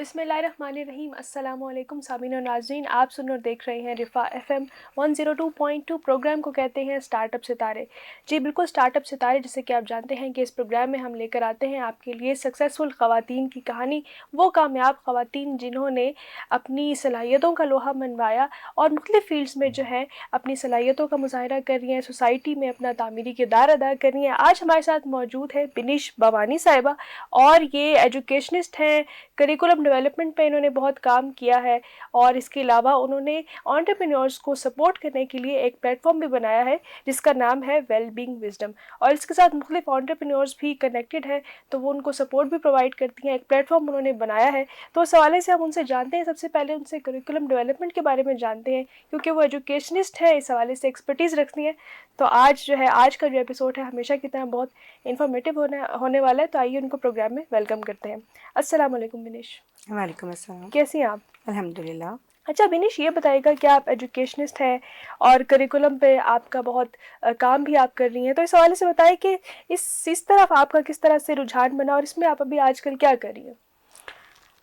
بسم اللہ الرحمن الرحیم. السلام علیکم سامعین و ناظرین, آپ سن اور دیکھ رہے ہیں رفا FM 102.2. پروگرام کو کہتے ہیں اسٹارٹ اپ ستارے. جی بالکل, اسٹارٹ اپ ستارے جیسے کہ آپ جانتے ہیں کہ اس پروگرام میں ہم لے کر آتے ہیں آپ کے لیے سکسیزفل خواتین کی کہانی, وہ کامیاب خواتین جنہوں نے اپنی صلاحیتوں کا لوہا منوایا اور مختلف فیلڈز میں جو ہے اپنی صلاحیتوں کا مظاہرہ کر رہی ہیں, سوسائٹی میں اپنا تعمیری کردار ادا کر رہی ہیں. آج ہمارے ساتھ موجود ہے بنش بھوانی صاحبہ, اور یہ ایجوکیشنسٹ ہیں. کریکولم ڈیولپمنٹ پہ انہوں نے بہت کام کیا ہے, اور اس کے علاوہ انہوں نے انٹرپرینورز کو سپورٹ کرنے کے لیے ایک پلیٹ فارم بھی بنایا ہے جس کا نام ہے ویل بینگ وزڈم, اور اس کے ساتھ مختلف انٹرپرینورز بھی کنیکٹڈ ہیں تو وہ ان کو سپورٹ بھی پرووائڈ کرتی ہیں. ایک پلیٹ فارم انہوں نے بنایا ہے, تو اس حوالے سے ہم ان سے جانتے ہیں. سب سے پہلے ان سے کریکولم ڈیولپمنٹ کے بارے میں جانتے ہیں کیونکہ وہ ایجوکیشنسٹ ہے, اس حوالے سے ایکسپرٹیز رکھتی ہیں. تو آج جو ہے آج کا جو ایپیسوڈ ہے ہمیشہ کی طرح بہت انفارمیٹیو ہونے والا ہے, تو آئیے ان کو پروگرام میں ویلکم کرتے ہیں. السلام علیکم بنش. وعلیکم السلام. کیسی ہیں آپ؟ الحمدللہ. اچھا بنش, یہ بتائیے گا کہ آپ ایجوکیشنسٹ ہیں اور کریکولم پہ آپ کا بہت کام بھی آپ کر رہی ہیں, تو اس حوالے سے بتائیں کہ اس طرف آپ کا کس طرح سے رجحان بنا اور اس میں آپ ابھی آج کل کیا کر رہی ہیں؟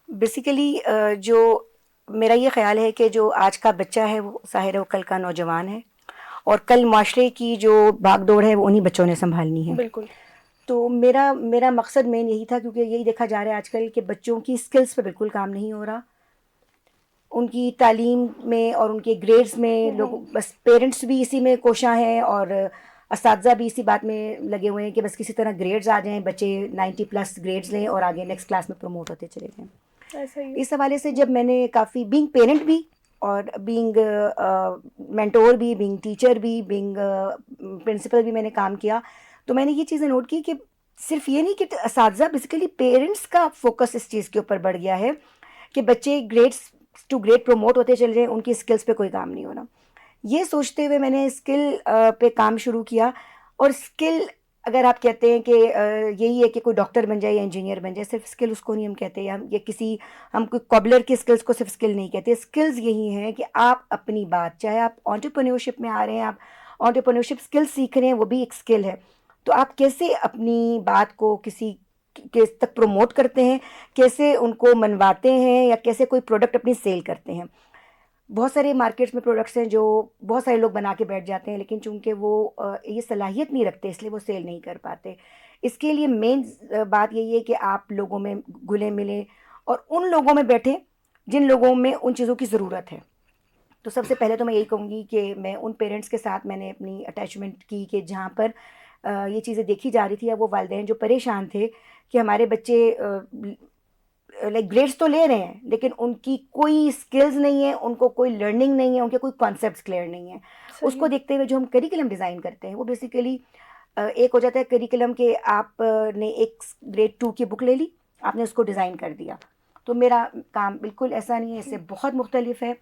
بیسیکلی جو میرا یہ خیال ہے کہ جو آج کا بچہ ہے وہ ظاہر ہے وہ کل کا نوجوان ہے, اور کل معاشرے کی جو بھاگ دوڑ ہے وہ انہی بچوں نے سنبھالنی ہے. بالکل. تو میرا مقصد مین یہی تھا, کیونکہ یہی دیکھا جا رہا ہے آج کل کہ بچوں کی اسکلز پہ بالکل کام نہیں ہو رہا. ان کی تعلیم میں اور ان کے گریڈز میں لوگ بس پیرنٹس بھی اسی میں کوشاں ہیں, اور اساتذہ بھی اسی بات میں لگے ہوئے ہیں کہ بس کسی طرح گریڈز آ جائیں, بچے 90+ گریڈز لیں اور آگے نیکسٹ کلاس میں پروموٹ ہوتے چلے جائیں. ایسا ہی. اس حوالے سے جب میں نے کافی بینگ پیرنٹ بھی اور بینگ مینٹور بھی, بینگ ٹیچر بھی, بینگ پرنسپل بھی میں نے کام کیا, تو میں نے یہ چیزیں نوٹ کی کہ صرف یہ نہیں کہ اساتذہ, بیسیکلی پیرنٹس کا فوکس اس چیز کے اوپر بڑھ گیا ہے کہ بچے گریڈس ٹو گریڈ پروموٹ ہوتے چل رہے ہیں, ان کی اسکلز پہ کوئی کام نہیں ہو رہا. یہ سوچتے ہوئے میں نے اسکل پہ کام شروع کیا. اور اسکل اگر آپ کہتے ہیں کہ یہی ہے کہ کوئی ڈاکٹر بن جائے یا انجینئر بن جائے, صرف اسکل اس کو نہیں ہم کہتے, یا ہم کوئی کوبلر کی اسکلز کو صرف اسکل نہیں کہتے. اسکلز یہی ہیں کہ آپ اپنی بات, چاہے آپ انٹرپرینیورشپ میں آ رہے ہیں, آپ انٹرپرینیورشپ اسکل سیکھ رہے ہیں, وہ بھی ایک اسکل ہے. تو آپ کیسے اپنی بات کو کسی کے تک پروموٹ کرتے ہیں, کیسے ان کو منواتے ہیں, یا کیسے کوئی پروڈکٹ اپنی سیل کرتے ہیں. بہت سارے مارکیٹس میں پروڈکٹس ہیں جو بہت سارے لوگ بنا کے بیٹھ جاتے ہیں, لیکن چونکہ وہ یہ صلاحیت نہیں رکھتے اس لیے وہ سیل نہیں کر پاتے. اس کے لیے مین بات یہی ہے کہ آپ لوگوں میں گلے ملیں اور ان لوگوں میں بیٹھیں جن لوگوں میں ان چیزوں کی ضرورت ہے. تو سب سے پہلے تو میں یہی کہوں گی کہ میں ان پیرنٹس کے ساتھ میں نے اپنی اٹیچمنٹ کی کہ جہاں پر یہ چیزیں دیکھی جا رہی تھی, یا وہ والدین جو پریشان تھے کہ ہمارے بچے لائک گریڈس تو لے رہے ہیں لیکن ان کی کوئی اسکلز نہیں ہے, ان کو کوئی لرننگ نہیں ہے, ان کے کوئی کانسیپٹس کلیئر نہیں ہیں. اس کو دیکھتے ہوئے جو ہم کریکولم ڈیزائن کرتے ہیں وہ بیسیکلی ایک ہو جاتا ہے کریکولم کہ آپ نے ایک گریڈ 2 کی بک لے لی, آپ نے اس کو ڈیزائن کر دیا. تو میرا کام بالکل ایسا نہیں ہے, اس سے بہت مختلف ہے.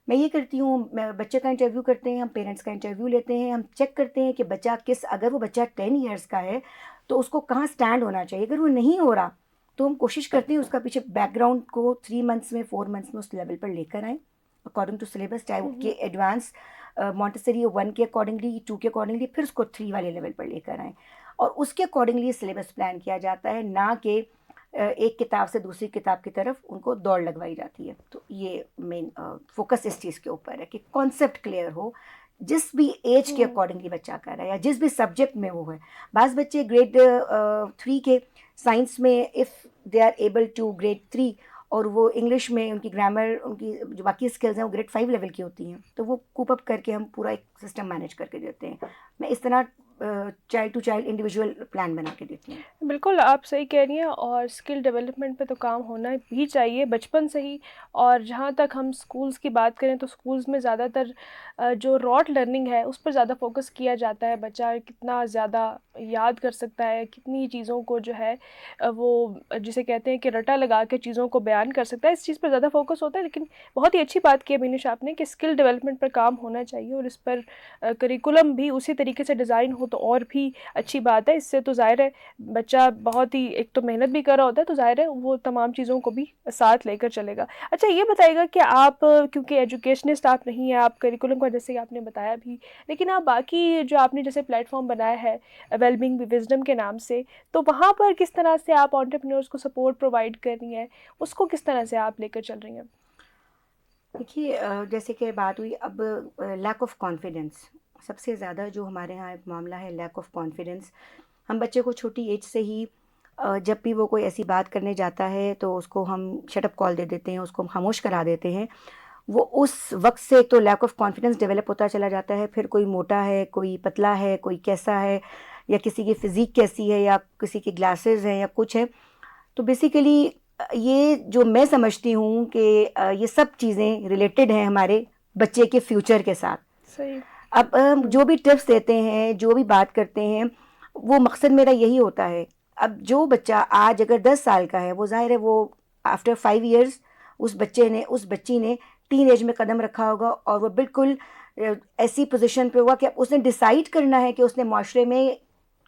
میں یہ کرتی ہوں, بچے کا انٹرویو کرتے ہیں, ہم پیرنٹس کا انٹرویو لیتے ہیں, ہم چیک کرتے ہیں کہ بچہ اگر وہ بچہ 10 ایئرس کا ہے تو اس کو کہاں سٹینڈ ہونا چاہیے. اگر وہ نہیں ہو رہا تو ہم کوشش کرتے ہیں اس کا پیچھے بیک گراؤنڈ کو 3 منتھس میں 4 منتھس میں اس لیول پر لے کر آئیں اکارڈنگ ٹو سلیبس, چاہے وہ کہ ایڈوانس مونٹیسری 1 کے اکارڈنگلی, 2 کے اکارڈنگلی, پھر اس کو 3 والے لیول پر لے کر آئیں, اور اس کے اکارڈنگلی سلیبس پلان کیا جاتا ہے, نہ کہ ایک کتاب سے دوسری کتاب کی طرف ان کو دوڑ لگوائی جاتی ہے. تو یہ مین فوکس اس چیز کے اوپر ہے کہ کانسیپٹ کلیئر ہو, جس بھی ایج کے اکارڈنگلی بچہ کر رہا ہے یا جس بھی سبجیکٹ میں وہ ہے. بعض بچے گریڈ 3 کے سائنس میں if they are able to grade 3, اور وہ انگلش میں ان کی گرامر, ان کی جو باقی اسکلز ہیں وہ گریڈ 5 لیول کی ہوتی ہیں, تو وہ کوپ اپ کر کے ہم پورا ایک سسٹم مینیج کر کے دیتے ہیں. میں اس طرح child to child individual plan بنا کے دیتی ہوں. بالکل آپ صحیح کہہ رہی ہیں, اور اسکل ڈیولپمنٹ پہ تو کام ہونا بھی چاہیے بچپن سے ہی. اور جہاں تک ہم اسکولس کی بات کریں تو اسکولس میں زیادہ تر جو راٹ لرننگ ہے اس پر زیادہ فوکس کیا جاتا ہے. بچہ کتنا زیادہ یاد کر سکتا ہے, کتنی چیزوں کو جو ہے وہ جسے کہتے ہیں کہ رٹا لگا کے چیزوں کو بیان کر سکتا ہے, اس چیز پر زیادہ فوکس ہوتا ہے. لیکن بہت ہی اچھی بات کی بنش آپ نے کہ اسکل ڈیولپمنٹ پر کام ہونا چاہیے, اور اس پر کریکولم بھی اسی طریقے سے ڈیزائن ہو تو اور بھی اچھی بات ہے. اس سے تو ظاہر ہے بچہ بہت ہی ایک تو محنت بھی کر رہا ہوتا ہے، تو ظاہر ہے وہ تمام چیزوں کو بھی ساتھ لے کر چلے گا. اچھا یہ بتائیے گا کہ آپ کیونکہ ایجوکیشنسٹ آپ نہیں ہیں، آپ کریکولم کا جیسے کہ آپ نے بتایا بھی، لیکن آپ باقی جو آپ نے جیسے پلیٹ فارم بنایا ہے ویل بینگ وزڈم کے نام سے، تو وہاں پر کس طرح سے آپ انٹرپرینورس کو سپورٹ پرووائڈ کر رہی ہیں، اس کو کس طرح سے آپ لے کر چل رہی ہیں؟ دیکھیے جیسے کہ بات ہوئی اب لیک آف کانفیڈنس، سب سے زیادہ جو ہمارے ہاں ایک معاملہ ہے لیک آف کانفیڈنس. ہم بچے کو چھوٹی ایج سے ہی جب بھی وہ کوئی ایسی بات کرنے جاتا ہے تو اس کو ہم شٹ اپ کال دے دیتے ہیں، اس کو ہم خاموش کرا دیتے ہیں. وہ اس وقت سے تو لیک آف کانفیڈنس ڈیولپ ہوتا چلا جاتا ہے. پھر کوئی موٹا ہے، کوئی پتلا ہے، کوئی کیسا ہے، یا کسی کی فزیک کیسی ہے، یا کسی کی گلاسز ہیں، یا کچھ ہے. تو بیسیکلی یہ جو میں سمجھتی ہوں کہ یہ سب چیزیں ریلیٹڈ ہیں ہمارے بچے کے فیوچر کے ساتھ. صحیح. اب جو بھی ٹپس دیتے ہیں، جو بھی بات کرتے ہیں، وہ مقصد میرا یہی ہوتا ہے. اب جو بچہ آج اگر 10 سال کا ہے، وہ ظاہر ہے وہ آفٹر 5 ایئرس اس بچے نے، اس بچی نے ٹین ایج میں قدم رکھا ہوگا، اور وہ بالکل ایسی پوزیشن پہ ہوا کہ اب اس نے ڈیسائیڈ کرنا ہے کہ اس نے معاشرے میں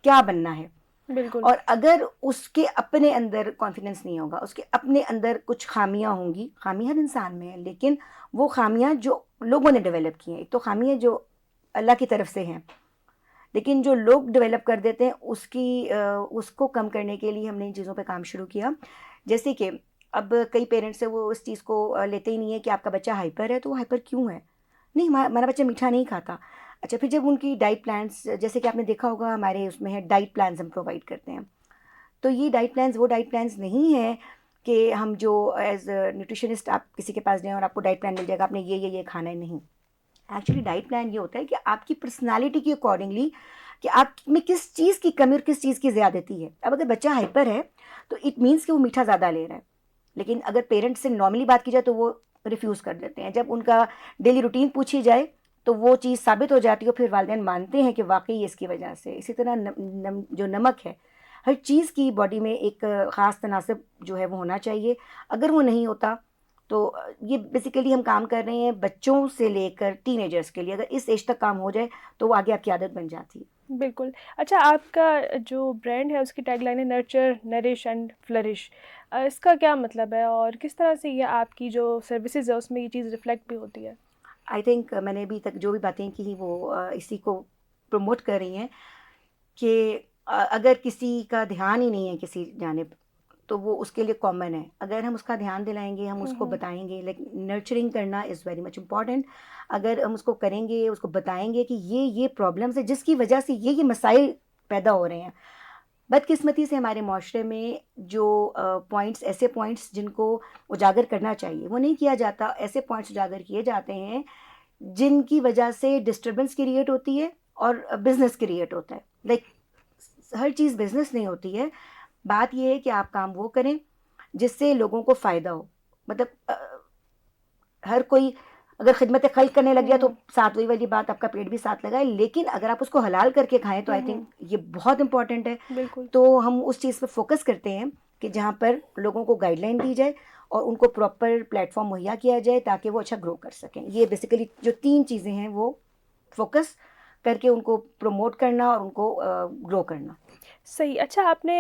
کیا بننا ہے. بالکل. اور اگر اس کے اپنے اندر کانفیڈنس نہیں ہوگا، اس کے اپنے اندر کچھ خامیاں ہوں گی، خامیاں ہر انسان میں ہیں، لیکن وہ خامیاں جو لوگوں نے ڈیولپ کی ہیں، ایک تو خامیاں جو اللہ کی طرف سے ہیں، لیکن جو لوگ ڈیولپ کر دیتے ہیں اس کو کم کرنے کے لیے ہم نے ان چیزوں پہ کام شروع کیا. جیسے کہ اب کئی پیرنٹس ہیں وہ اس چیز کو لیتے ہی نہیں ہے کہ آپ کا بچہ ہائپر ہے، تو وہ ہائپر کیوں ہے؟ نہیں، ہمارا بچہ میٹھا نہیں کھاتا. اچھا، پھر جب ان کی ڈائٹ پلانس، جیسے کہ آپ نے دیکھا ہوگا ہمارے اس میں ہے ڈائٹ پلانس ہم پرووائڈ کرتے ہیں. تو یہ ڈائٹ پلانس وہ ڈائٹ پلانس نہیں ہیں کہ ہم جو ایز نیوٹریشنسٹ آپ کسی کے پاس جائیں اور آپ کو ڈائٹ پلان مل جائے گا آپ نے یہ کھانا ہے. نہیں، ایکچولی ڈائٹ پلان یہ ہوتا ہے کہ آپ کی پرسنالٹی کے اکارڈنگلی کہ آپ میں کس چیز کی کمی اور کس چیز کی زیادتی ہے. اب اگر بچہ ہائپر ہے تو اٹ مینس کہ وہ میٹھا زیادہ لے رہا ہے، لیکن اگر پیرنٹ سے نارملی بات کی جائے تو وہ ریفیوز کر دیتے ہیں. جب ان کا ڈیلی روٹین پوچھی جائے تو وہ چیز ثابت ہو جاتی ہے، پھر والدین مانتے ہیں کہ واقعی اس کی وجہ سے. اسی طرح جو نمک ہے، ہر چیز کی باڈی میں ایک خاص تناسب جو ہے وہ ہونا چاہیے. اگر وہ نہیں ہوتا تو یہ بیسیکلی ہم کام کر رہے ہیں بچوں سے لے کر ٹین ایجرس کے لیے. اگر اس ایج تک کام ہو جائے تو وہ آگے آپ کی عادت بن جاتی ہے. بالکل. اچھا، آپ کا جو برانڈ ہے اس کی ٹیگ لائن ہے نرچر نرش اینڈ فلرش، اس کا کیا مطلب ہے اور کس طرح سے یہ آپ کی جو سروسز ہے اس میں یہ چیز ریفلیکٹ بھی ہوتی ہے؟ آئی تھنک میں نے ابھی تک جو بھی باتیں کی وہ اسی کو پروموٹ کر رہی ہیں کہ اگر کسی کا دھیان ہی نہیں ہے کسی جانب تو وہ اس کے لیے کامن ہے. اگر ہم اس کا دھیان دلائیں گے، ہم اس کو بتائیں گے، لیکن نرچرنگ کرنا از ویری مچ امپورٹنٹ. اگر ہم اس کو کریں گے، اس کو بتائیں گے کہ یہ پرابلمس ہے جس کی وجہ سے یہ مسائل پیدا ہو رہے ہیں. بدقسمتی سے ہمارے معاشرے میں جو پوائنٹس، ایسے پوائنٹس جن کو اجاگر کرنا چاہیے وہ نہیں کیا جاتا. ایسے پوائنٹس اجاگر کیے جاتے ہیں جن کی وجہ سے ڈسٹربنس کریٹ ہوتی ہے اور بزنس کریٹ ہوتا ہے. لائک ہر چیز بزنس نہیں ہوتی ہے. بات یہ ہے کہ آپ کام وہ کریں جس سے لوگوں کو فائدہ ہو. مطلب ہر کوئی اگر خدمت خلق کرنے لگ گیا تو ساتھ وہی والی بات، آپ کا پیٹ بھی ساتھ لگا ہے، لیکن اگر آپ اس کو حلال کر کے کھائیں تو آئی تھنک یہ بہت امپورٹنٹ ہے. بالکل. تو ہم اس چیز پہ فوکس کرتے ہیں کہ جہاں پر لوگوں کو گائیڈ لائن دی جائے اور ان کو پراپر پلیٹ فارم مہیا کیا جائے تاکہ وہ اچھا گرو کر سکیں. یہ بیسیکلی جو 3 چیزیں ہیں وہ فوکس کر کے ان کو پروموٹ کرنا اور ان کو گرو کرنا. صحیح. اچھا، آپ نے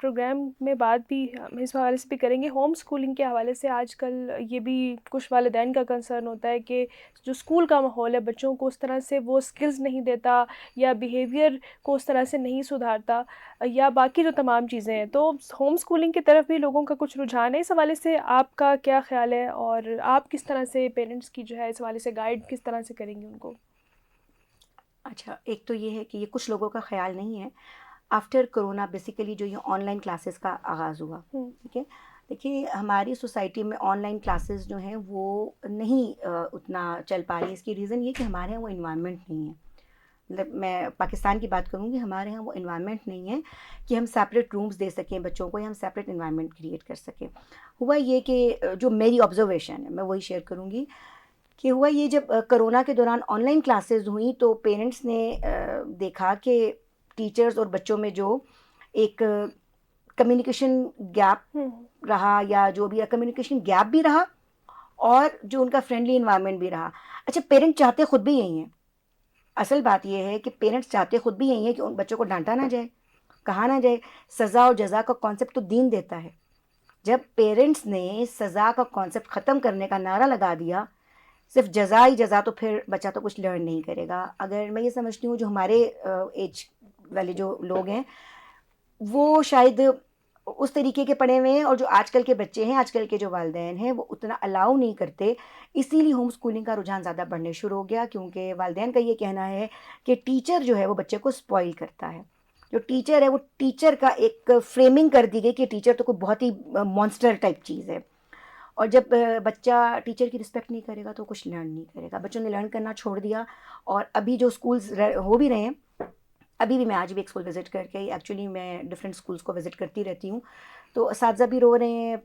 پروگرام میں بات بھی ہم اس حوالے سے بھی کریں گے، ہوم اسکولنگ کے حوالے سے آج کل یہ بھی کچھ والدین کا کنسرن ہوتا ہے کہ جو اسکول کا ماحول ہے بچوں کو اس طرح سے وہ اسکلز نہیں دیتا یا بیہیویئر کو اس طرح سے نہیں سدھارتا یا باقی جو تمام چیزیں ہیں. تو ہوم اسکولنگ کی طرف بھی لوگوں کا کچھ رجحان ہے. اس حوالے سے آپ کا کیا خیال ہے اور آپ کس طرح سے پیرنٹس کی جو ہے اس حوالے سے گائیڈ کس طرح سے کریں گے ان کو؟ اچھا، ایک تو یہ ہے کہ یہ کچھ لوگوں کا خیال نہیں ہے. آفٹر کرونا بیسیکلی جو یہ آن لائن کلاسز کا آغاز ہوا، ٹھیک ہے. دیکھیے ہماری سوسائٹی میں آن لائن کلاسز جو ہیں وہ نہیں اتنا چل پا رہی. اس کی ریزن یہ کہ ہمارے یہاں وہ انوائرمنٹ نہیں ہے. مطلب میں پاکستان کی بات کروں گی، ہمارے یہاں وہ انوائرمنٹ نہیں ہے کہ ہم سیپریٹ رومز دے سکیں بچوں کو یا ہم سیپریٹ انوائرمنٹ کریٹ کر سکیں. ہوا یہ کہ جو میری آبزرویشن ہے میں وہی شیئر کروں گی کہ ہوا یہ جب کرونا کے دوران آن لائن کلاسز ہوئیں تو پیرنٹس نے دیکھا کہ ٹیچرز اور بچوں میں جو ایک کمیونیکیشن گیپ رہا یا جو بھی کمیونیکیشن گیپ بھی رہا اور جو ان کا فرینڈلی انوائرمنٹ بھی رہا. اچھا، پیرنٹ چاہتے خود بھی یہی ہیں. اصل بات یہ ہے کہ پیرنٹس چاہتے خود بھی یہی ہے کہ ان بچوں کو ڈانٹا نہ جائے, کہا نہ جائے. سزا اور جزا کا کانسیپٹ تو دین دیتا ہے. جب پیرنٹس نے سزا کا کانسیپٹ ختم کرنے کا نعرہ لگا دیا, صرف جزا ہی جزا, تو پھر بچہ تو کچھ لرن نہیں کرے گا. اگر میں یہ سمجھتی ہوں جو ہمارے ایج والے جو لوگ ہیں وہ شاید اس طریقے کے پڑھے ہوئے ہیں, اور جو آج کل کے بچے ہیں, آج کل کے جو والدین ہیں, وہ اتنا الاؤ نہیں کرتے. اسی لیے ہوم اسکولنگ کا رجحان زیادہ بڑھنے شروع ہو گیا, کیونکہ والدین کا یہ کہنا ہے کہ ٹیچر جو ہے وہ بچے کو اسپوائل کرتا ہے. جو ٹیچر ہے وہ ٹیچر کا ایک فریمنگ کر دی گئی کہ ٹیچر تو کوئی بہت ہی مانسٹر ٹائپ چیز ہے, اور جب بچہ ٹیچر کی رسپیکٹ نہیں کرے گا تو کچھ لرن نہیں کرے گا. بچوں نے لرن کرنا چھوڑ دیا. اور ابھی جو اسکولز ہو بھی رہے ہیں, ابھی بھی میں آج بھی ایک اسکول وزٹ کر کے, ایکچولی میں ڈفرینٹ اسکولس کو وزٹ کرتی رہتی ہوں, تو اساتذہ بھی رو رہے ہیں,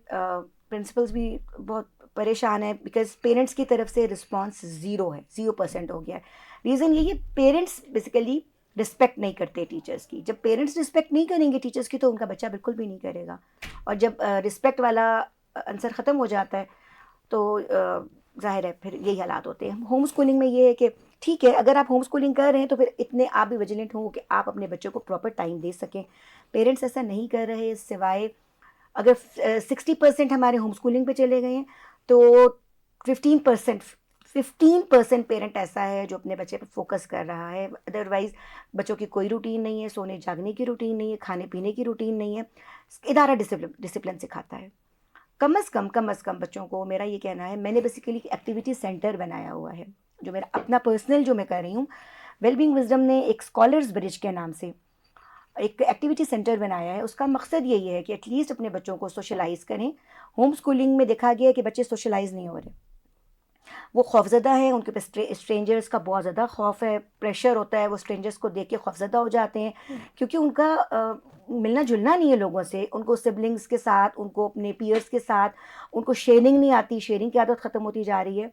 پرنسپلز بھی بہت پریشان ہیں, بیکاز پیرنٹس کی طرف سے رسپانس 0% ہو گیا ہے. ریزن یہی ہے, پیرنٹس بیسیکلی رسپیکٹ نہیں کرتے ٹیچرس کی. جب پیرنٹس رسپیکٹ نہیں کریں گے ٹیچرس کی تو ان کا بچہ بالکل بھی نہیں کرے گا. اور جب رسپیکٹ والا عنصر ختم ہو جاتا ہے تو ظاہر ہے پھر یہی حالات ہوتے ہیں. ہوم اسکولنگ میں یہ ہے کہ ٹھیک ہے, اگر آپ ہوم اسکولنگ کر رہے ہیں تو پھر اتنے آپ بھی ویجیلنٹ ہوں کہ آپ اپنے بچوں کو پراپر ٹائم دے سکیں. پیرنٹس ایسا نہیں کر رہے, سوائے اگر 60% ہمارے ہوم اسکولنگ پہ چلے گئے ہیں تو 15% پیرنٹ ایسا ہے جو اپنے بچے پہ فوکس کر رہا ہے. ادروائز بچوں کی کوئی روٹین نہیں ہے, سونے جاگنے کی روٹین نہیں ہے, کھانے پینے کی روٹین نہیں ہے. ادارہ ڈسپلن سکھاتا ہے. کم از کم بچوں کو, میرا یہ کہنا ہے, میں نے بیسیکلی ایکٹیویٹی سینٹر بنایا ہوا ہے جو میرا اپنا پرسنل جو میں کر رہی ہوں. ویل بینگ وزڈم نے ایک اسکالرز برج کے نام سے ایک ایکٹیویٹی سینٹر بنایا ہے. اس کا مقصد یہی ہے کہ ایٹ لیسٹ اپنے بچوں کو سوشلائز کریں. ہوم اسکولنگ میں دیکھا گیا ہے کہ بچے سوشلائز نہیں ہو رہے, وہ خوفزدہ ہیں, ان کے پاس اسٹرینجرس کا بہت زیادہ خوف ہے, پریشر ہوتا ہے, وہ اسٹرینجرس کو دیکھ کے خوفزدہ ہو جاتے ہیں, کیونکہ ان کا ملنا جلنا نہیں ہے لوگوں سے. ان کو سبلنگس کے ساتھ, ان کو اپنے پیئرس کے ساتھ, ان کو شیئرنگ نہیں آتی, شیئرنگ کی عادت ختم ہوتی جا رہی ہے.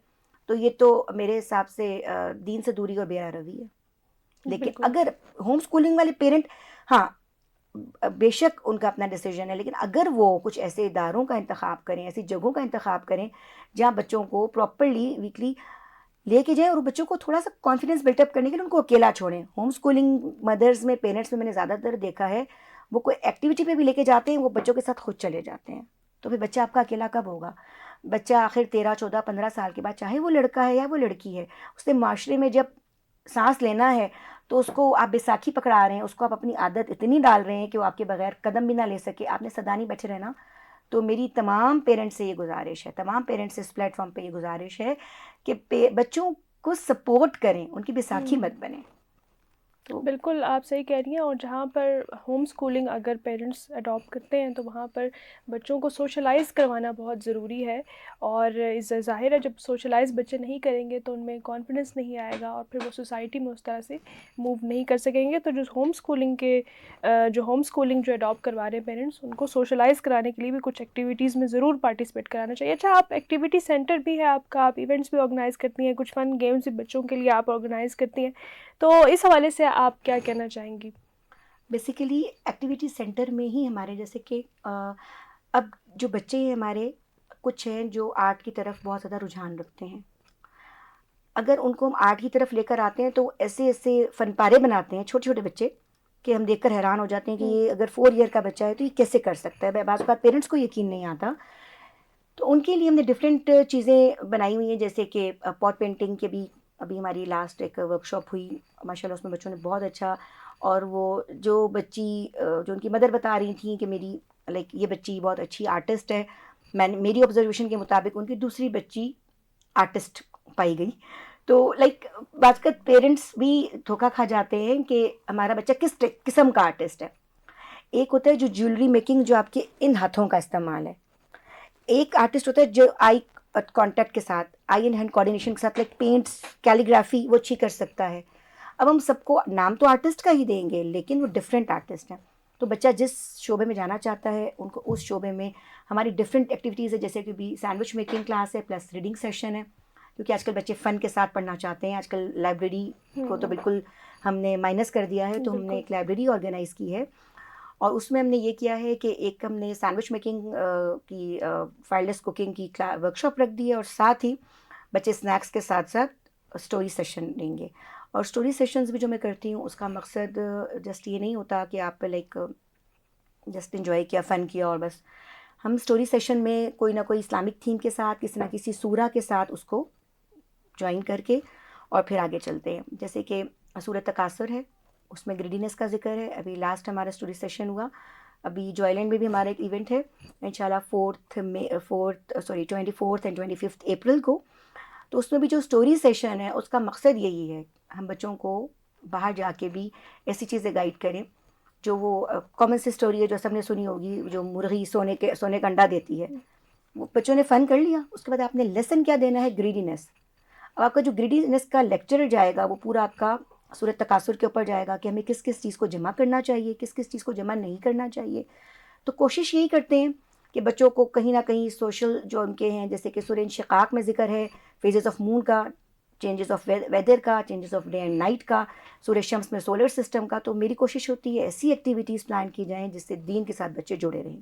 تو یہ تو میرے حساب سے دین سے دوری اور بے روی ہے. لیکن بالکل. اگر ہوم اسکولنگ والے پیرنٹ, ہاں بے شک ان کا اپنا ڈیسیجن ہے, لیکن اگر وہ کچھ ایسے اداروں کا انتخاب کریں, ایسی جگہوں کا انتخاب کریں جہاں بچوں کو پراپرلی ویکلی لے کے جائیں, اور بچوں کو تھوڑا سا کانفیڈنس بلٹ اپ کرنے کے لیے ان کو اکیلا چھوڑیں. ہوم اسکولنگ مدرس میں, پیرنٹس میں, میں نے زیادہ تر دیکھا ہے وہ کوئی ایکٹیویٹی پہ بھی لے کے جاتے ہیں, وہ بچوں کے ساتھ خود چلے جاتے ہیں. تو پھر بچہ آپ کا اکیلا کب ہوگا؟ بچہ آخر 13 14 15 سال کے بعد, چاہے وہ لڑکا ہے یا وہ لڑکی ہے, اس نے معاشرے میں جب سانس لینا ہے تو اس کو آپ بیساکھی پکڑا رہے ہیں, اس کو آپ اپنی عادت اتنی ڈال رہے ہیں کہ وہ آپ کے بغیر قدم بھی نہ لے سکے, آپ نے صدا نہیں بیٹھے رہنا. تو میری تمام پیرنٹس سے یہ گزارش ہے, تمام پیرنٹس سے اس پلیٹ فارم پہ یہ گزارش ہے کہ بچوں کو سپورٹ کریں, ان کی بیساکھی مت بنیں. تو بالکل آپ صحیح کہہ رہی ہیں. اور جہاں پر ہوم اسکولنگ اگر پیرنٹس اڈاپٹ کرتے ہیں تو وہاں پر بچوں کو سوشلائز کروانا بہت ضروری ہے. اور ظاہر ہے جب سوشلائز بچے نہیں کریں گے تو ان میں کانفیڈنس نہیں آئے گا, اور پھر وہ سوسائٹی میں اس طرح سے موو نہیں کر سکیں گے. تو جو ہوم اسکولنگ جو اڈاپٹ کروا رہے ہیں پیرنٹس, ان کو سوشلائز کرانے کے لیے بھی کچھ ایکٹیویٹیز میں ضرور پارٹیسپیٹ کرانا چاہیے. اچھا, آپ ایکٹیویٹی سینٹر بھی ہے آپ کا, آپ ایونٹس بھی آرگنائز کرتی ہیں, کچھ فن گیمس بھی بچوں کے لیے آپ آرگنائز کرتی ہیں, تو اس حوالے سے آپ کیا کہنا چاہیں گی؟ بیسیکلی ایکٹیویٹی سینٹر میں ہی ہمارے جیسے کہ اب جو بچے ہیں ہمارے, کچھ ہیں جو آرٹ کی طرف بہت زیادہ رجحان رکھتے ہیں. اگر ان کو ہم آرٹ کی طرف لے کر آتے ہیں تو ایسے فن پارے بناتے ہیں چھوٹے چھوٹے بچے کہ ہم دیکھ کر حیران ہو جاتے ہیں کہ یہ اگر 4 ایئر کا بچہ ہے تو یہ کیسے کر سکتا ہے. بعض اوقات پیرنٹس کو یقین نہیں آتا. تو ان کے لیے ہم نے ڈفرینٹ چیزیں بنائی ہوئی ہیں, جیسے کہ پاٹ پینٹنگ کے بھی ابھی ہماری لاسٹ ایک ورک شاپ ہوئی ماشاء اللہ, اس میں بچوں نے بہت اچھا. اور وہ جو بچی جو ان کی مدر بتا رہی تھیں کہ میری یہ بچی بہت اچھی آرٹسٹ ہے, میری آبزرویشن کے مطابق ان کی دوسری بچی آرٹسٹ پائی گئی. تو بعض کا پیرنٹس بھی دھوکہ کھا جاتے ہیں کہ ہمارا بچہ کس قسم کا آرٹسٹ ہے. ایک ہوتا ہے جو جیولری میکنگ, جو آپ کے ان ہاتھوں کا استعمال ہے. ایک آرٹسٹ ہوتا ہے جو آئی کانٹیکٹ کے ساتھ, آئی اینڈ ہینڈ کوآرڈینیشن کے ساتھ, پینٹس, کیلیگرافی وہ اچھی کر سکتا ہے. اب ہم سب کو نام تو آرٹسٹ کا ہی دیں گے, لیکن وہ ڈفرینٹ آرٹسٹ ہیں. تو بچہ جس شعبے میں جانا چاہتا ہے ان کو اس شعبے میں ہماری ڈفرینٹ ایکٹیویٹیز ہے, جیسے کہ بھی سینڈوچ میکنگ کلاس ہے پلس ریڈنگ سیشن ہے, کیونکہ آج کل بچے فن کے ساتھ پڑھنا چاہتے ہیں. آج کل لائبریری کو تو بالکل ہم نے مائنس کر دیا ہے, تو ہم نے ایک لائبریری آرگنائز کی ہے, اور اس میں ہم نے یہ کیا ہے کہ ایک ہم نے سینڈوچ میکنگ کی فائر لیس کوکنگ کی ورک شاپ رکھ دی ہے, اور ساتھ ہی بچے اسنیکس کے ساتھ ساتھ اسٹوری سیشن لیں گے. اور اسٹوری سیشنز بھی جو میں کرتی ہوں اس کا مقصد جسٹ یہ نہیں ہوتا کہ آپ لائک جسٹ انجوائے کیا، فن کیا اور بس. ہم اسٹوری سیشن میں کوئی نہ کوئی اسلامک تھیم کے ساتھ، کسی نہ کسی سورہ کے ساتھ اس کو جوائن کر کے اور پھر آگے چلتے ہیں. جیسے کہ سورۃ تکاثر ہے، اس میں گریڈینس کا ذکر ہے. ابھی لاسٹ ہمارا اسٹوری سیشن ہوا. ابھی جو آئلینڈ میں بھی ہمارا ایک ایونٹ ہے انشاءاللہ 24 اینڈ 25 اپریل کو. تو اس میں بھی جو اسٹوری سیشن ہے اس کا مقصد یہی ہے ہم بچوں کو باہر جا کے بھی ایسی چیزیں گائیڈ کریں جو وہ کامن سی اسٹوری ہے جو سب نے سنی ہوگی، جو مرغی سونے کا انڈا دیتی ہے. وہ بچوں نے فن کر لیا، اس کے بعد آپ نے لیسن کیا دینا ہے؟ گریڈینس. اب آپ کا جو گریڈینس کا لیکچر جائے گا وہ پورا آپ کا سورۃ تکاثر کے اوپر جائے گا کہ ہمیں کس کس چیز کو جمع کرنا چاہیے، کس کس چیز کو جمع نہیں کرنا چاہیے. تو کوشش یہی کرتے ہیں کہ بچوں کو کہیں نہ کہیں سوشل جو ان کے ہیں، جیسے کہ سورہ انشقاق میں ذکر ہے فیزز آف مون کا، چینجز آف ویدر کا، changes of day and night کا، سورہ شمس میں سولر سسٹم کا. تو میری کوشش ہوتی ہے ایسی ایکٹیویٹیز پلان کی جائیں جس سے دین کے ساتھ بچے جڑے رہیں.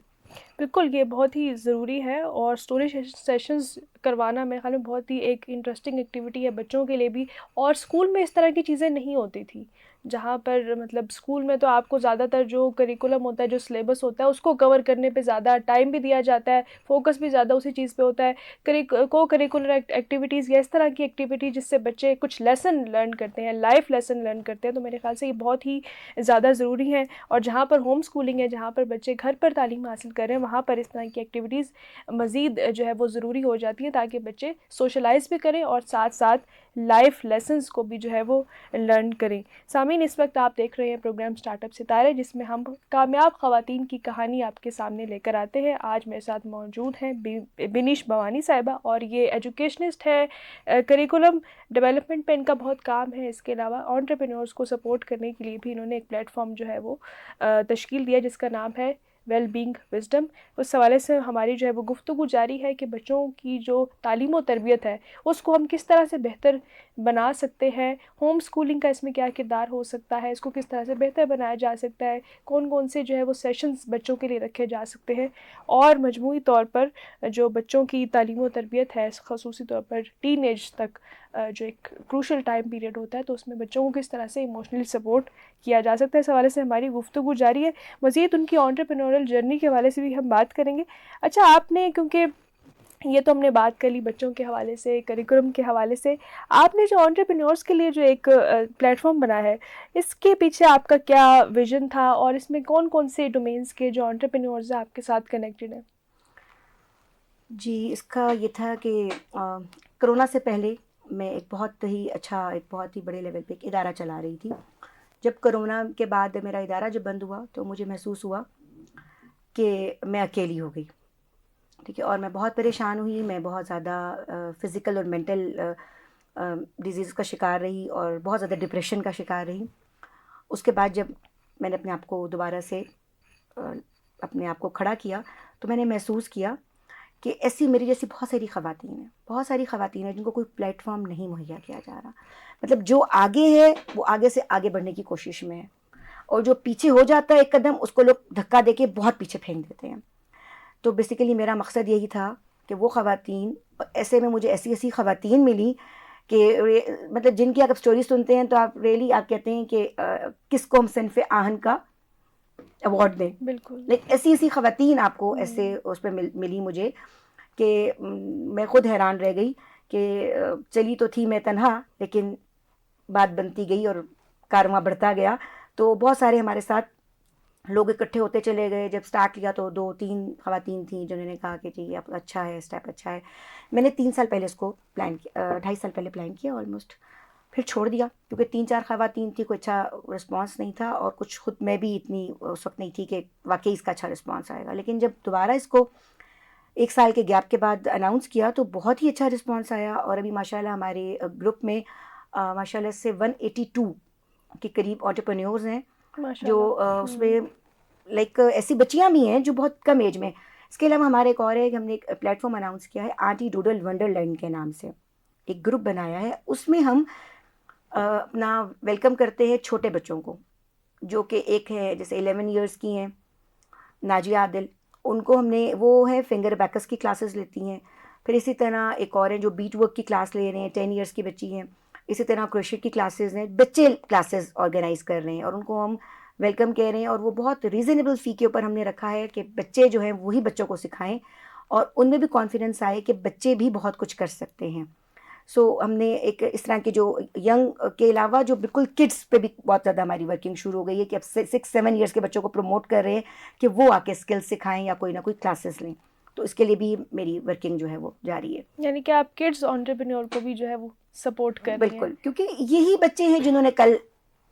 بالکل، یہ بہت ہی ضروری ہے، اور اسٹوری سیشنز کروانا میرے خیال میں بہت ہی ایک انٹرسٹنگ ایکٹیویٹی ہے بچوں کے لیے بھی. اور اسکول میں اس طرح کی چیزیں نہیں ہوتی تھی، جہاں پر مطلب اسکول میں تو آپ کو زیادہ تر جو کریکولم ہوتا ہے، جو سلیبس ہوتا ہے، اس کو کور کرنے پہ زیادہ ٹائم بھی دیا جاتا ہے، فوکس بھی زیادہ اسی چیز پہ ہوتا ہے. کو کریکولر ایکٹیویٹیز یا اس طرح کی ایکٹیویٹی جس سے بچے کچھ لیسن لرن کرتے ہیں، لائف لیسن لرن کرتے ہیں، تو میرے خیال سے یہ بہت ہی زیادہ ضروری ہے. اور جہاں پر ہوم اسکولنگ ہے، جہاں پر بچے گھر پر تعلیم حاصل کر رہے ہیں، وہاں پر اس طرح کی ایکٹیویٹیز مزید جو ہے وہ ضروری ہو جاتی ہیں تاکہ بچے سوشلائز بھی کریں اور ساتھ ساتھ لائف لیسنز کو بھی جو ہے وہ لرن کریں. سامعین، اس وقت آپ دیکھ رہے ہیں پروگرام اسٹارٹ اپ ستارے، جس میں ہم کامیاب خواتین کی کہانی آپ کے سامنے لے کر آتے ہیں. آج میرے ساتھ موجود ہیں بنیش بھوانی صاحبہ، اور یہ ایجوکیشنسٹ ہے. کریکولم ڈیولپمنٹ پہ ان کا بہت کام ہے. اس کے علاوہ آنٹرپرینورز کو سپورٹ کرنے کے لیے بھی انہوں نے ایک پلیٹ فارم جو ہے وہ تشکیل دیا جس کا نام ہے ویل بینگ وزڈم. اس حوالے سے ہماری جو ہے وہ گفتگو جاری ہے کہ بچوں کی جو تعلیم و تربیت ہے اس کو ہم کس طرح سے بہتر بنا سکتے ہیں، ہوم اسکولنگ کا اس میں کیا کردار ہو سکتا ہے، اس کو کس طرح سے بہتر بنایا جا سکتا ہے، کون کون سے جو ہے وہ سیشنز بچوں کے لیے رکھے جا سکتے ہیں، اور مجموعی طور پر جو بچوں کی تعلیم و تربیت ہے خصوصی طور پر ٹین ایج تک جو ایک کروشل ٹائم پیریڈ ہوتا ہے، تو اس میں بچوں کو کس طرح سے ایموشنلی سپورٹ کیا جا سکتا ہے. اس حوالے سے ہماری گفتگو جاری ہے. مزید ان کی آنٹرپرینورل جرنی کے حوالے سے بھی ہم بات کریں گے. اچھا، آپ نے، کیونکہ یہ تو ہم نے بات کر لی بچوں کے حوالے سے، کریکولم کے حوالے سے، آپ نے جو آنٹرپرینورس کے لیے جو ایک پلیٹ فارم بنا ہے، اس کے پیچھے آپ کا کیا ویژن تھا، اور اس میں کون کون سے ڈومینس کے جو آنٹرپرینورز ہیں آپ کے ساتھ کنیکٹڈ ہیں؟ جی، اس کا یہ تھا کہ کرونا سے پہلے میں ایک بہت ہی بڑے لیول پہ ایک ادارہ چلا رہی تھی. جب کرونا کے بعد میرا ادارہ جب بند ہوا تو مجھے محسوس ہوا کہ میں اکیلی ہو گئی. ٹھیک ہے، اور میں بہت پریشان ہوئی. میں بہت زیادہ فزیکل اور مینٹل ڈیزیز کا شکار رہی اور بہت زیادہ ڈپریشن کا شکار رہی. اس کے بعد جب میں نے اپنے آپ کو دوبارہ سے اپنے آپ کو کھڑا کیا تو میں نے محسوس کیا کہ ایسی میری جیسی بہت ساری خواتین ہیں جن کو کوئی پلیٹ فارم نہیں مہیا کیا جا رہا. مطلب جو آگے ہے وہ آگے سے آگے بڑھنے کی کوشش میں ہے، اور جو پیچھے ہو جاتا ہے ایک قدم اس کو لوگ دھکا دے کے بہت پیچھے پھینک دیتے ہیں. تو بیسیکلی میرا مقصد یہی تھا کہ وہ خواتین، ایسے میں مجھے ایسی خواتین ملی کہ مطلب جن کی آپ اسٹوری سنتے ہیں تو آپ ریئلی آپ کہتے ہیں کہ کس کو ہم صنف آہن کا ایوارڈ دیں. بالکل. لیکن ایسی خواتین آپ کو ایسے اس پہ ملی مجھے کہ میں خود حیران رہ گئی کہ چلی تو تھی میں تنہا، لیکن بات بنتی گئی اور کارواں بڑھتا گیا. تو بہت سارے ہمارے ساتھ لوگ اکٹھے ہوتے چلے گئے. جب سٹارٹ کیا تو 2-3 خواتین تھیں جنہوں نے کہا کہ جی اب اچھا ہے، اسٹیپ اچھا ہے. میں نے 3 سال پہلے اس کو پلان کیا، 2.5 سال پہلے پلان کیا آلموسٹ، پھر چھوڑ دیا کیونکہ 3-4 خواتین تھی، کوئی اچھا رسپانس نہیں تھا، اور کچھ خود میں بھی اتنی اس وقت نہیں تھی کہ واقعی اس کا اچھا رسپانس آئے گا. لیکن جب دوبارہ اس کو 1 سال کے گیپ کے بعد اناؤنس کیا تو بہت ہی اچھا رسپانس آیا. اور ابھی ماشاءاللہ ہمارے گروپ میں ماشاءاللہ سے 182 کے قریب آنٹرپرینیورز ہیں جو اس میں لائک ایسی بچیاں بھی ہیں جو بہت کم ایج میں. اس کے علاوہ ہمارے ایک اور ہے کہ ہم نے ایک پلیٹ فارم اناؤنس کیا ہے آنٹی ڈوڈل ونڈر لینڈ کے نام سے، ایک گروپ بنایا ہے. اس میں ہم اپنا ویلکم کرتے ہیں چھوٹے بچوں کو، جو کہ ایک ہے جیسے 11 ایئرس کی ہیں ناجیہ عادل، ان کو ہم نے، وہ ہے فنگر بیکس کی کلاسز لیتی ہیں. پھر اسی طرح ایک اور ہیں جو بیٹ ورک کی کلاس لے رہے ہیں، 10 ایئرس کی بچی ہیں. اسی طرح کروشٹ کی کلاسز ہیں, بچے کلاسز آرگنائز کر رہے ہیں اور ان کو ہم ویلکم کہہ رہے ہیں, اور وہ بہت ریزنیبل فی کے اوپر ہم نے رکھا ہے کہ بچے جو ہیں وہی بچوں کو سکھائیں, اور ان میں بھی کانفیڈنس آئے کہ بچے بھی بہت کچھ کر سکتے ہیں. سو ہم نے ایک اس طرح کے جو ینگ کے علاوہ جو بالکل کڈس پہ بھی بہت زیادہ ہماری ورکنگ شروع ہو گئی ہے کہ اب 6-7 ایئرس کے بچوں کو پروموٹ کر رہے ہیں کہ وہ آ کے اسکل سکھائیں یا کوئی نہ کوئی کلاسز لیں. تو اس کے لیے بھی میری ورکنگ جو ہے وہ جاری ہے. یعنی کہ آپ کڈس انٹرپرینور کو بھی جو ہے وہ سپورٹ کر رہی ہیں. بالکل, کیونکہ یہی بچے ہیں جنہوں نے کل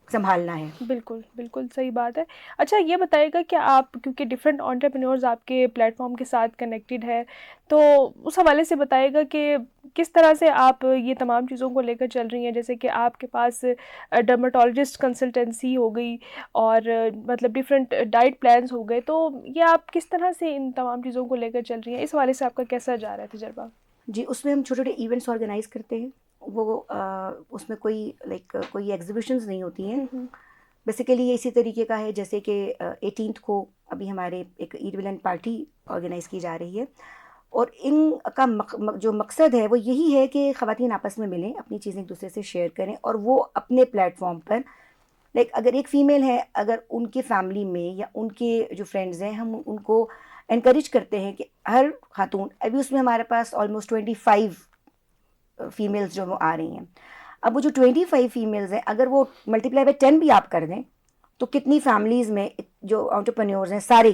سنبھالنا ہے. بالکل بالکل صحیح بات ہے. اچھا یہ بتائیے گا کہ آپ کیونکہ ڈفرینٹ انٹرپرینورز آپ کے پلیٹ فارم کے ساتھ کنیکٹڈ ہے, تو اس حوالے سے بتائیے گا کہ کس طرح سے آپ یہ تمام چیزوں کو لے کر چل رہی ہیں, جیسے کہ آپ کے پاس ڈرماٹولوجسٹ کنسلٹنسی ہو گئی اور مطلب ڈفرینٹ ڈائٹ پلانس ہو گئے, تو یہ آپ کس طرح سے ان تمام چیزوں کو لے کر چل رہی ہیں, اس حوالے سے آپ کا کیسا جا رہا ہے تجربہ؟ جی, اس میں ہم چھوٹے چھوٹے ایونٹس آرگنائز کرتے ہیں. وہ اس میں کوئی کوئی ایگزیبیشنز نہیں ہوتی ہیں. بیسیکلی یہ اسی طریقے کا ہے جیسے کہ 18 کو ابھی ہمارے ایک عید ولینڈ پارٹی آرگنائز کی جا رہی ہے, اور ان کا جو مقصد ہے وہ یہی ہے کہ خواتین آپس میں ملیں, اپنی چیزیں ایک دوسرے سے شیئر کریں, اور وہ اپنے پلیٹ فارم پر اگر ایک فیمیل ہے, اگر ان کے فیملی میں یا ان کے جو فرینڈز ہیں, ہم ان کو انکریج کرتے ہیں کہ ہر خاتون, ابھی اس میں ہمارے پاس آلموسٹ 25 فیمیلز جو وہ آ رہی ہیں. اب وہ جو 25 فیمیلز ہیں, اگر وہ ملٹیپلائی بائی 10 بھی آپ کر دیں تو کتنی فیملیز میں جو انٹرپرینورز ہیں سارے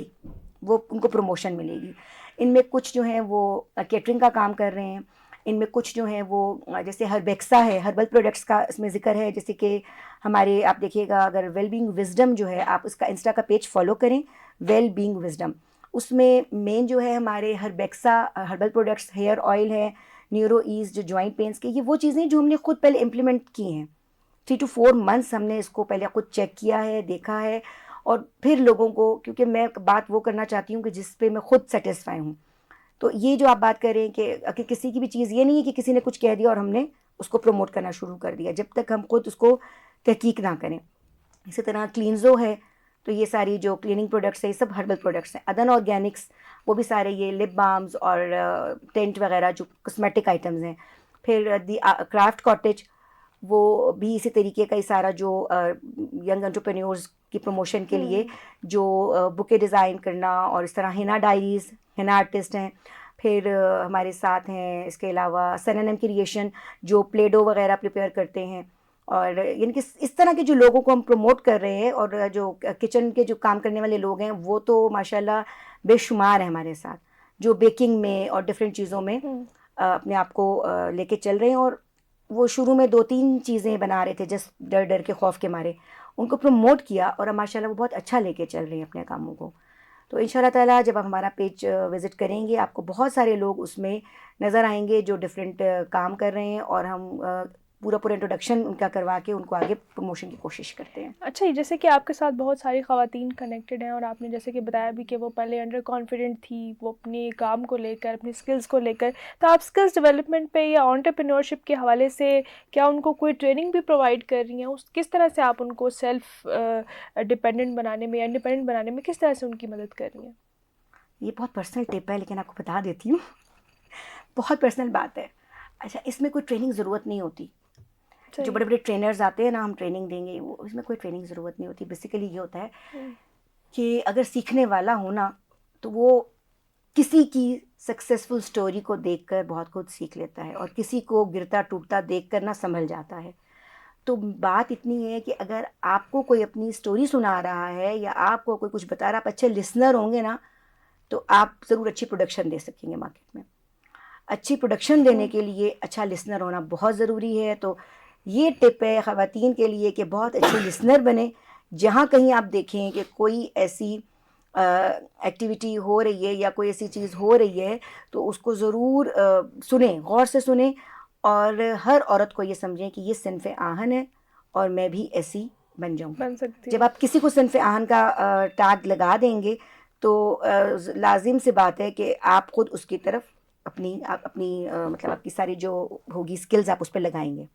وہ ان کو پروموشن ملے گی. ان میں کچھ جو ہیں وہ کیٹرنگ کا کام کر رہے ہیں, ان میں کچھ جو ہیں وہ جیسے ہربیکسا ہے, ہربل پروڈکٹس کا اس میں ذکر ہے, جیسے کہ ہمارے آپ دیکھیے گا اگر ویل بینگ وزڈم جو ہے, آپ اس کا انسٹا کا پیج فالو کریں, ویل بینگ وزڈم, اس میں مین جو ہے ہمارے ہربیکسا ہربل پروڈکٹس, ہیئر آئل ہے, نیورو ایز جو جوائنٹ پینس کے, یہ وہ چیزیں جو ہم نے خود پہلے امپلیمنٹ کی ہیں. 3 to 4 months ہم نے اس کو پہلے خود چیک کیا ہے, دیکھا ہے, اور پھر لوگوں کو, کیونکہ میں بات وہ کرنا چاہتی ہوں کہ جس پہ میں خود سیٹسفائی ہوں. تو یہ جو آپ بات کر رہے ہیں کہ کسی کی بھی چیز یہ نہیں ہے کہ کسی نے کچھ کہہ دیا اور ہم نے اس کو پروموٹ کرنا شروع کر دیا, جب تک ہم خود اس کو تحقیق نہ کریں. اسی طرح کلینزو ہے, تو یہ ساری جو کلیننگ پروڈکٹس ہیں یہ سب ہربل پروڈکٹس ہیں. ادن آرگینکس, وہ بھی سارے یہ لپ بامز اور ٹینٹ وغیرہ جو کاسمیٹک آئٹمز ہیں. پھر دی کرافٹ کاٹیج, وہ بھی اسی طریقے کا ہی سارا جو ینگ انٹرپرینورز کی پروموشن کے لیے جو بکے ڈیزائن کرنا, اور اس طرح ہینا ڈائریز, ہینا آرٹسٹ ہیں. پھر ہمارے ساتھ ہیں اس کے علاوہ سننم کریشن جو پلے ڈو وغیرہ پریپیئر کرتے ہیں, اور یعنی کہ اس طرح کے جو لوگوں کو ہم پروموٹ کر رہے ہیں, اور جو کچن کے جو کام کرنے والے لوگ ہیں وہ تو ماشاءاللہ بے شمار ہیں ہمارے ساتھ, جو بیکنگ میں اور ڈفرینٹ چیزوں میں اپنے آپ کو لے کے چل رہے ہیں. اور وہ شروع میں 2-3 چیزیں بنا رہے تھے جس ڈر کے خوف کے مارے, ان کو پروموٹ کیا, اور ماشاءاللہ وہ بہت اچھا لے کے چل رہے ہیں اپنے کاموں کو. تو ان شاء اللہ تعالیٰ جب آپ ہمارا پیج وزٹ کریں گے, آپ کو بہت سارے لوگ اس میں نظر آئیں گے جو ڈفرینٹ کام کر رہے ہیں, اور ہم پورا انٹروڈکشن ان کا کروا کے ان کو آگے پروموشن کی کوشش کرتے ہیں. اچھا, جیسے کہ آپ کے ساتھ بہت ساری خواتین کنیکٹڈ ہیں, اور آپ نے جیسے کہ بتایا بھی کہ وہ پہلے انڈر کانفیڈنٹ تھی, وہ اپنے کام کو لے کر, اپنی اسکلس کو لے کر, تو آپ اسکلس ڈیولپمنٹ پہ یا انٹرپرینورشپ کے حوالے سے کیا ان کو کوئی ٹریننگ بھی پرووائڈ کر رہی ہیں؟ کس طرح سے آپ ان کو سیلف ڈپینڈنٹ بنانے میں یا انڈیپینڈنٹ بنانے میں کس طرح سے ان کی مدد کر رہی ہیں؟ یہ بہت پرسنل ٹپ ہے, لیکن آپ کو بتا دیتی ہوں, بہت پرسنل بات ہے. اچھا, اس میں کوئی ٹریننگ ضرورت نہیں ہوتی. جو بڑے بڑے ٹرینرز آتے ہیں نا, ہم ٹریننگ دیں گے, وہ اس میں کوئی ٹریننگ ضرورت نہیں ہوتی. بیسیکلی یہ ہوتا ہے کہ اگر سیکھنے والا ہونا تو وہ کسی کی سکسیزفل اسٹوری کو دیکھ کر بہت کچھ سیکھ لیتا ہے, اور کسی کو گرتا ٹوٹتا دیکھ کر نہ سنبھل جاتا ہے. تو بات اتنی ہے کہ اگر آپ کو کوئی اپنی اسٹوری سنا رہا ہے یا آپ کو کوئی کچھ بتا رہا, آپ اچھے لسنر ہوں گے نا, تو آپ ضرور اچھی پروڈکشن دے سکیں گے مارکیٹ میں. اچھی پروڈکشن دینے کے لیے اچھا لسنر ہونا بہت ضروری ہے. تو یہ ٹپ ہے خواتین کے لیے کہ بہت اچھے لسنر بنیں. جہاں کہیں آپ دیکھیں کہ کوئی ایسی ایکٹیویٹی ہو رہی ہے یا کوئی ایسی چیز ہو رہی ہے, تو اس کو ضرور سنیں, غور سے سنیں, اور ہر عورت کو یہ سمجھیں کہ یہ صنف آہن ہے اور میں بھی ایسی بن جاؤں. بن سکتی جب آپ کسی کو صنف آہن کا ٹیگ لگا دیں گے تو لازم سی بات ہے کہ آپ خود اس کی طرف اپنی مطلب آپ کی ساری جو ہوگی اسکلز آپ اس پہ لگائیں گے.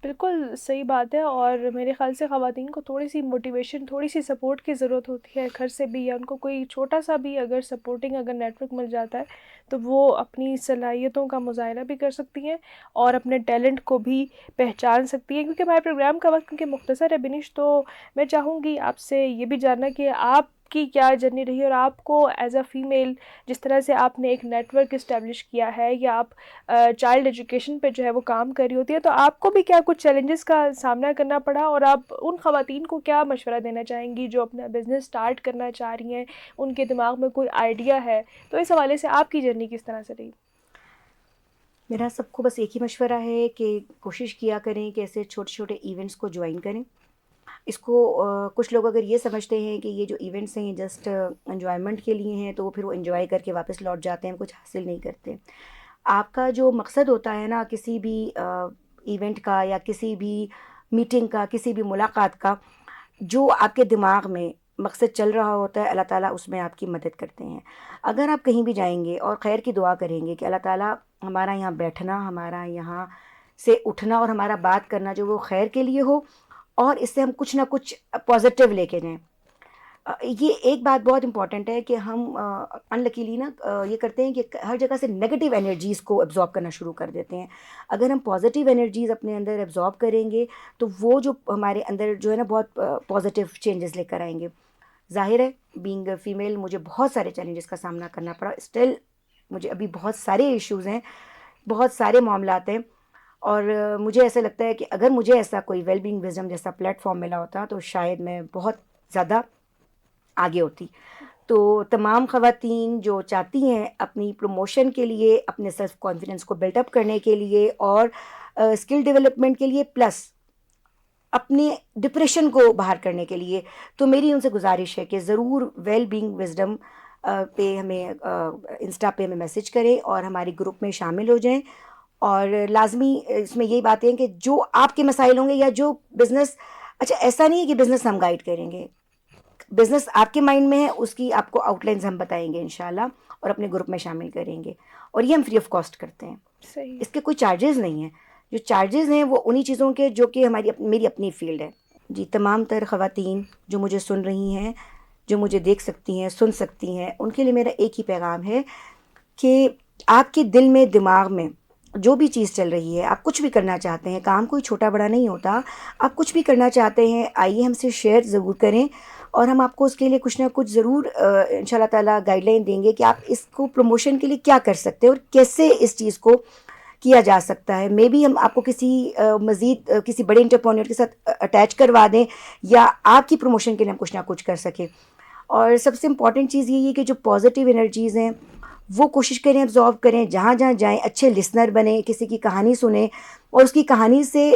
بالکل صحیح بات ہے، اور میرے خیال سے خواتین کو تھوڑی سی موٹیویشن، تھوڑی سی سپورٹ کی ضرورت ہوتی ہے گھر سے بھی، یا ان کو کوئی چھوٹا سا بھی اگر سپورٹنگ اگر نیٹ ورک مل جاتا ہے تو وہ اپنی صلاحیتوں کا مظاہرہ بھی کر سکتی ہیں اور اپنے ٹیلنٹ کو بھی پہچان سکتی ہیں. کیونکہ ہمارے پروگرام کا وقت کیونکہ مختصر ہے بنش، تو میں چاہوں گی آپ سے یہ بھی جاننا کہ آپ کی کیا جرنی رہی، اور آپ کو ایز اے فیمیل جس طرح سے آپ نے ایک نیٹ ورک اسٹیبلش کیا ہے، یا آپ چائلڈ ایجوکیشن پہ جو ہے وہ کام کر رہی ہوتی ہے، تو آپ کو بھی کیا کچھ چیلنجز کا سامنا کرنا پڑا، اور آپ ان خواتین کو کیا مشورہ دینا چاہیں گی جو اپنا بزنس سٹارٹ کرنا چاہ رہی ہیں، ان کے دماغ میں کوئی آئیڈیا ہے، تو اس حوالے سے آپ کی جرنی کس طرح سے رہی؟ میرا سب کو بس ایک ہی مشورہ ہے کہ کوشش کیا کریں کہ ایسے چھوٹے چھوٹے ایونٹس کو جوائن کریں. اس کو کچھ لوگ اگر یہ سمجھتے ہیں کہ یہ جو ایونٹس ہیں یہ جسٹ انجوائمنٹ کے لیے ہیں، تو وہ پھر وہ انجوائے کر کے واپس لوٹ جاتے ہیں، کچھ حاصل نہیں کرتے. آپ کا جو مقصد ہوتا ہے نا کسی بھی ایونٹ کا یا کسی بھی میٹنگ کا، کسی بھی ملاقات کا، جو آپ کے دماغ میں مقصد چل رہا ہوتا ہے اللہ تعالیٰ اس میں آپ کی مدد کرتے ہیں. اگر آپ کہیں بھی جائیں گے اور خیر کی دعا کریں گے کہ اللہ تعالیٰ ہمارا یہاں بیٹھنا، ہمارا یہاں سے اٹھنا اور ہمارا بات کرنا جو وہ خیر کے لیے ہو، اور اس سے ہم کچھ نہ کچھ پازیٹیو لے کے جائیں. یہ ایک بات بہت امپورٹنٹ ہے کہ ہم انلکیلی نا یہ کرتے ہیں کہ ہر جگہ سے نگیٹیو انرجیز کو ایبزارب کرنا شروع کر دیتے ہیں. اگر ہم پازیٹیو انرجیز اپنے اندر ایبزارب کریں گے تو وہ جو ہمارے اندر جو ہے نا بہت پازیٹیو چینجز لے کر آئیں گے. ظاہر ہے بینگ فیمیل مجھے بہت سارے چیلنجز کا سامنا کرنا پڑا، اسٹل مجھے ابھی بہت سارے ایشوز ہیں، بہت سارے معاملات ہیں، اور مجھے ایسا لگتا ہے کہ اگر مجھے ایسا کوئی ویل بینگ وزڈم جیسا پلیٹ فارم ملا ہوتا تو شاید میں بہت زیادہ آگے ہوتی. تو تمام خواتین جو چاہتی ہیں اپنی پروموشن کے لیے، اپنے سیلف کانفیڈنس کو بلٹ اپ کرنے کے لیے اور اسکل ڈیولپمنٹ کے لیے، پلس اپنے ڈپریشن کو باہر کرنے کے لیے، تو میری ان سے گزارش ہے کہ ضرور ویل بینگ وزڈم پہ ہمیں انسٹا پہ ہمیں میسج کریں اور ہماری گروپ میں شامل ہو جائیں. اور لازمی اس میں یہی باتیں ہیں کہ جو آپ کے مسائل ہوں گے یا جو بزنس، اچھا ایسا نہیں ہے کہ بزنس ہم گائیڈ کریں گے، بزنس آپ کے مائنڈ میں ہے، اس کی آپ کو آؤٹ لائنز ہم بتائیں گے انشاءاللہ اور اپنے گروپ میں شامل کریں گے، اور یہ ہم فری آف کاسٹ کرتے ہیں. صحیح. اس کے کوئی چارجز نہیں ہیں. جو چارجز ہیں وہ انہی چیزوں کے جو کہ میری اپنی فیلڈ ہے. جی تمام تر خواتین جو مجھے سن رہی ہیں، جو مجھے دیکھ سکتی ہیں، سن سکتی ہیں، ان کے لیے میرا ایک ہی پیغام ہے کہ آپ کے دل میں، دماغ میں جو بھی چیز چل رہی ہے، آپ کچھ بھی کرنا چاہتے ہیں، کام کوئی چھوٹا بڑا نہیں ہوتا، آپ کچھ بھی کرنا چاہتے ہیں، آئیے ہم سے شیئر ضرور کریں، اور ہم آپ کو اس کے لیے کچھ نہ کچھ ضرور ان شاء اللہ تعالیٰ گائیڈ لائن دیں گے کہ آپ اس کو پروموشن کے لیے کیا کر سکتے ہیں اور کیسے اس چیز کو کیا جا سکتا ہے. مے بی ہم آپ کو کسی مزید کسی بڑے انٹرپرینیور کے ساتھ اٹیچ کروا دیں، یا آپ کی پروموشن کے لیے ہم کچھ نہ کچھ کر سکیں. اور سب سے امپورٹنٹ چیز یہی ہے کہ جو پازیٹیو انرجیز ہیں وہ کوشش کریں ایبزارب کریں، جہاں جہاں جائیں اچھے لسنر بنیں، کسی کی کہانی سنیں اور اس کی کہانی سے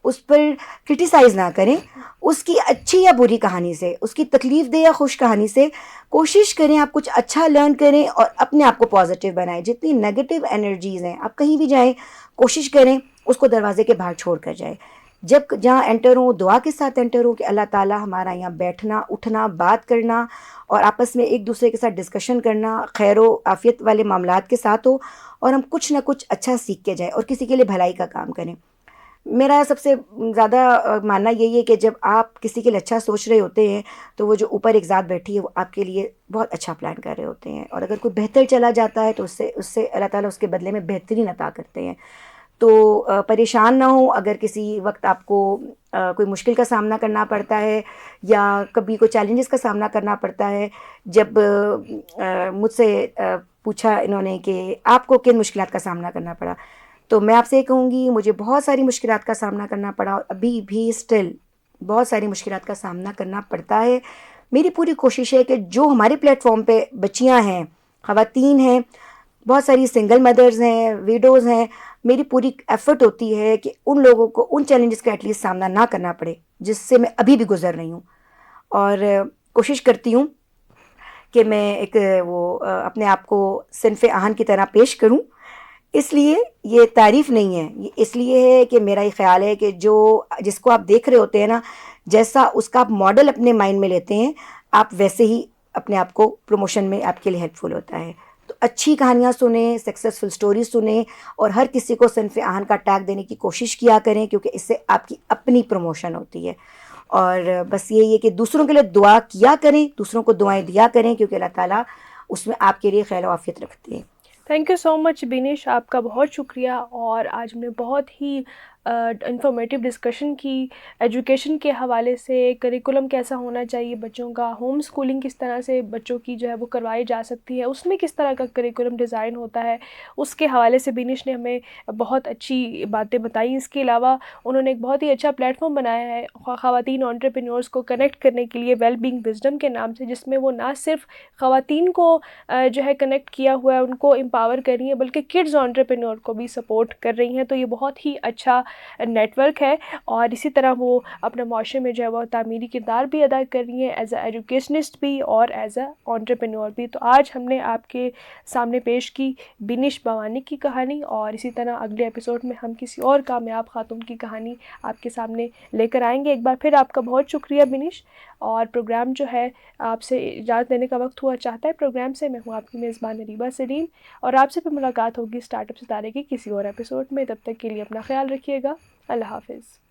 اس پر کرٹیسائز نہ کریں، اس کی اچھی یا بری کہانی سے، اس کی تکلیف دہ یا خوش کہانی سے کوشش کریں آپ کچھ اچھا لرن کریں اور اپنے آپ کو پازیٹیو بنائیں. جتنی نیگیٹو انرجیز ہیں آپ کہیں بھی جائیں کوشش کریں اس کو دروازے کے باہر چھوڑ کر جائیں. جب جہاں انٹر ہوں دعا کے ساتھ انٹر ہوں کہ اللہ تعالیٰ ہمارا یہاں بیٹھنا، اٹھنا، بات کرنا اور آپس میں ایک دوسرے کے ساتھ ڈسکشن کرنا خیر و عافیت والے معاملات کے ساتھ ہو، اور ہم کچھ نہ کچھ اچھا سیکھ کے جائیں اور کسی کے لیے بھلائی کا کام کریں. میرا سب سے زیادہ ماننا یہی ہے کہ جب آپ کسی کے لیے اچھا سوچ رہے ہوتے ہیں تو وہ جو اوپر ایک ذات بیٹھی ہے وہ آپ کے لیے بہت اچھا پلان کر رہے ہوتے ہیں، اور اگر کوئی بہتر چلا جاتا ہے تو اس سے اللہ تعالیٰ اس کے بدلے میں بہترین عطا کرتے ہیں. تو پریشان نہ ہوں اگر کسی وقت آپ کو کوئی مشکل کا سامنا کرنا پڑتا ہے یا کبھی کوئی چیلنجز کا سامنا کرنا پڑتا ہے. جب مجھ سے پوچھا انہوں نے کہ آپ کو کن مشکلات کا سامنا کرنا پڑا، تو میں آپ سے یہ کہوں گی مجھے بہت ساری مشکلات کا سامنا کرنا پڑا، اور ابھی بھی اسٹل بہت ساری مشکلات کا سامنا کرنا پڑتا ہے. میری پوری کوشش ہے کہ جو ہمارے پلیٹ فارم پہ بچیاں ہیں، خواتین ہیں، بہت ساری سنگل مدرز ہیں، ویڈوز ہیں، میری پوری ایفرٹ ہوتی ہے کہ ان لوگوں کو ان چیلنجز کا ایٹ لیسٹ سامنا نہ کرنا پڑے جس سے میں ابھی بھی گزر رہی ہوں. اور کوشش کرتی ہوں کہ میں ایک اپنے آپ کو صنف آہن کی طرح پیش کروں. اس لیے یہ تعریف نہیں ہے، یہ اس لیے ہے کہ میرا یہ خیال ہے کہ جس کو آپ دیکھ رہے ہوتے ہیں نا، جیسا اس کا آپ ماڈل اپنے مائنڈ میں لیتے ہیں، آپ ویسے ہی اپنے آپ کو پروموشن میں آپ کے لیے ہیلپ فل ہوتا ہے. تو اچھی کہانیاں سنیں, سکسیزفل سٹوریز سنیں, اور ہر کسی کو صنف آہن کا ٹیگ دینے کی کوشش کیا کریں, کیونکہ اس سے آپ کی اپنی پروموشن ہوتی ہے. اور بس یہی ہے کہ دوسروں کے لیے دعا کیا کریں, دوسروں کو دعائیں دیا کریں, کیونکہ اللہ تعالیٰ اس میں آپ کے لیے خیر و عافیت رکھتے ہیں. تھینک یو سو مچ بینش, آپ کا بہت شکریہ. اور آج ہم نے بہت ہی انفارمیٹیو ڈسکشن کی ایجوکیشن کے حوالے سے, کریکولم کیسا ہونا چاہیے بچوں کا, ہوم اسکولنگ کس طرح سے بچوں کی جو ہے وہ کروائی جا سکتی ہے, اس میں کس طرح کا کریکولم ڈیزائن ہوتا ہے, اس کے حوالے سے بینش نے ہمیں بہت اچھی باتیں بتائیں. اس کے علاوہ انہوں نے ایک بہت ہی اچھا پلیٹ فارم بنایا ہے خواتین انٹرپرینورس کو کنیکٹ کرنے کے لیے, ویل بینگ وزڈم کے نام سے, جس میں وہ نہ صرف خواتین کو جو ہے کنیکٹ کیا ہوا ہے, ان کو امپاور کر رہی ہیں, بلکہ کڈز انٹرپرینور کو بھی سپورٹ کر رہی ہیں. تو یہ بہت ہی اچھا نیٹ ورک ہے, اور اسی طرح وہ اپنے معاشرے میں جو ہے وہ تعمیری کردار بھی ادا کر رہی ہیں, ایز اے ایجوکیشنسٹ بھی اور ایز اے انٹرپرینور بھی. تو آج ہم نے آپ کے سامنے پیش کی بینش بھوانی کی کہانی, اور اسی طرح اگلے ایپیسوڈ میں ہم کسی اور کامیاب خاتون کی کہانی آپ کے سامنے لے کر آئیں گے. ایک بار پھر آپ کا بہت شکریہ بینش. اور پروگرام جو ہے آپ سے اجازت دینے کا وقت ہوا چاہتا ہے پروگرام سے. میں ہوں آپ کی میزبان ریبہ سلیم, اور آپ سے پھر ملاقات ہوگی اسٹارٹ اپ ستارے کے کسی اور ایپیسوڈ میں. تب تک کے لیے اپنا خیال رکھیے گا. اللہ حافظ.